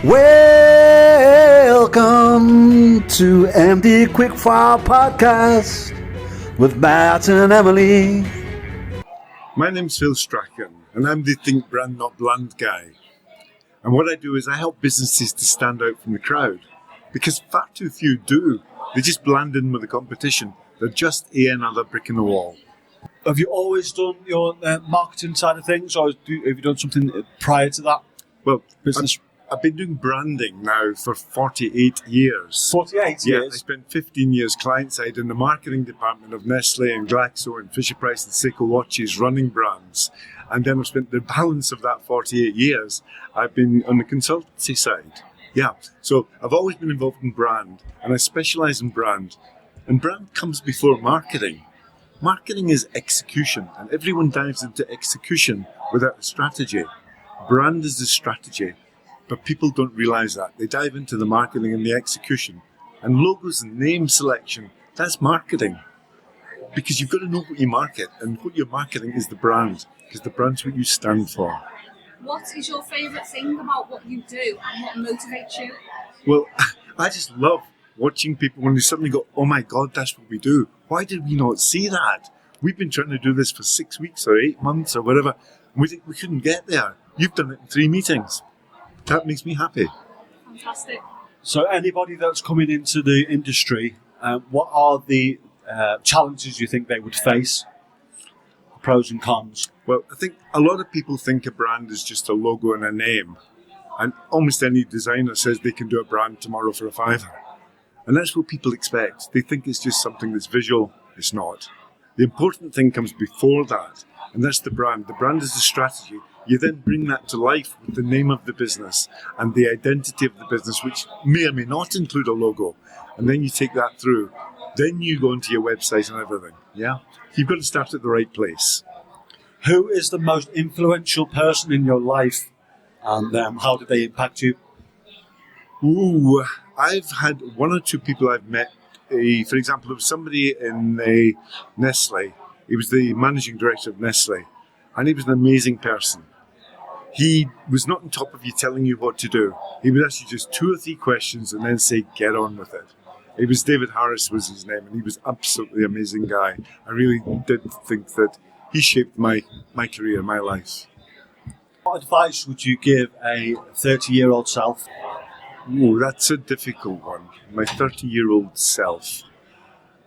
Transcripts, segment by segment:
Welcome to MD Quickfire Podcast with Matt and Emily. My name's Phil Strachan, and I'm the Think Brand Not Bland guy. And what I do is I help businesses to stand out from the crowd, because far too few do. They just blend in with the competition. They're just another brick in the wall. Have you always done your marketing side of things, or have you done something prior to that? Well, Business. I've been doing branding now for 48 years. 48 Yeah, years? I spent 15 years client-side in the marketing department of Nestle and Glaxo and Fisher-Price and Seiko watches running brands. And then I've spent the balance of that 48 years, I've been on the consultancy side. Yeah, so I've always been involved in brand, and I specialise in brand. And brand comes before marketing. Marketing is execution, and everyone dives into execution without a strategy. Brand is the strategy, but people don't realise that. They dive into the marketing and the execution. And logos and name selection, that's marketing. Because you've got to know what you market, and what you're marketing is the brand, because the brand's what you stand for. What is your favourite thing about what you do and what motivates you? Well, I just love watching people when they suddenly go, oh my God, that's what we do. Why did we not see that? We've been trying to do this for 6 weeks or 8 months or whatever. We couldn't get there. You've done it in 3 meetings. That makes me happy. Fantastic. So anybody that's coming into the industry, what are the challenges you think they would face? Pros and cons? Well, I think a lot of people think a brand is just a logo and a name. And almost any designer says they can do a brand tomorrow for a £5. And that's what people expect. They think it's just something that's visual. It's not. The important thing comes before that, and that's the brand. The brand is the strategy. You then bring that to life with the name of the business and the identity of the business, which may or may not include a logo. And then you take that through. Then you go into your website and everything. Yeah? You've got to start at the right place. Who is the most influential person in your life, and how did they impact you? Ooh, I've had 1 or 2 people I've met. For example, there was somebody in Nestle. He was the managing director of Nestle, and he was an amazing person. He was not on top of you telling you what to do. He would ask you just 2 or 3 questions and then say, get on with it. It was David Harris was his name, and he was absolutely amazing guy. I really did think that he shaped my career, my life. What advice would you give a 30-year-old self? Ooh, that's a difficult one. My 30-year-old self.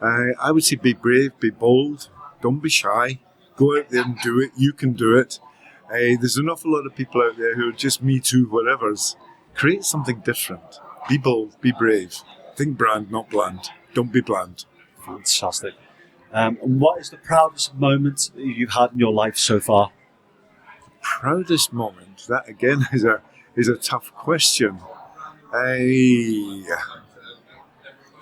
I would say be brave, be bold, don't be shy. Go out there and do it. You can do it. There's an awful lot of people out there who are just me too, whatevers. Create something different. Be bold, be brave. Think brand, not bland. Don't be bland. Fantastic. And what is the proudest moment that you've had in your life so far? Proudest moment? That again is a tough question. It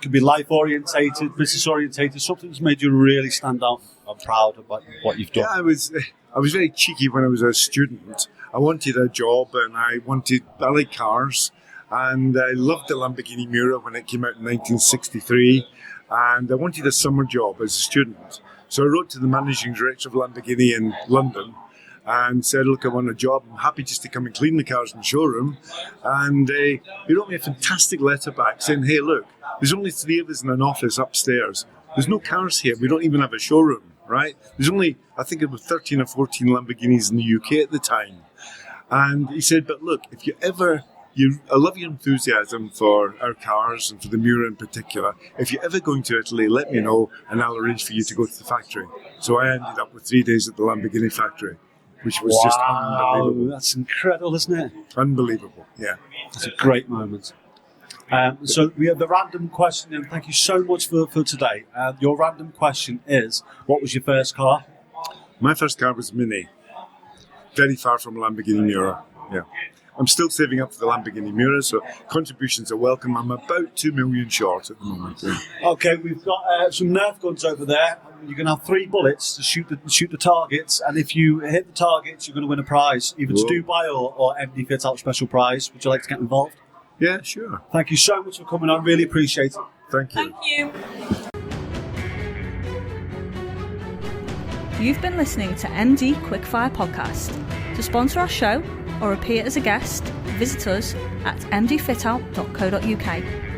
could be life-orientated, business-orientated, something that's made you really stand out and proud about what you've done. Yeah, I was very cheeky when I was a student. I wanted a job and I like cars, and I loved the Lamborghini Miura when it came out in 1963, and I wanted a summer job as a student. So I wrote to the managing director of Lamborghini in London and said, look, I want a job. I'm happy just to come and clean the cars in the showroom. And he wrote me a fantastic letter back saying, hey, look, there's only 3 of us in an office upstairs. There's no cars here. We don't even have a showroom, right? There's only, I think it was 13 or 14 Lamborghinis in the UK at the time. And he said, but look, if you ever, I love your enthusiasm for our cars and for the Miura in particular. If you're ever going to Italy, let me know and I'll arrange for you to go to the factory. So I ended up with 3 days at the Lamborghini factory, which was just unbelievable. That's incredible, isn't it? Unbelievable, yeah. It's a great moment. So we have the random question, and thank you so much for today. Your random question is, what was your first car? My first car was Mini. Very far from Lamborghini Miura, yeah. I'm still saving up for the Lamborghini Miura, so contributions are welcome. I'm about 2 million short at the moment. Yeah. Okay, we've got some Nerf guns over there. You're going to have 3 bullets to shoot the targets, and if you hit the targets, you're going to win a prize, either to Dubai or MD Fit Out special prize. Would you like to get involved? Yeah, sure. Thank you so much for coming on. Really appreciate it. Thank you. Thank you. You've been listening to MD Quickfire Podcast. To sponsor our show or appear as a guest, visit us at mdfitout.co.uk.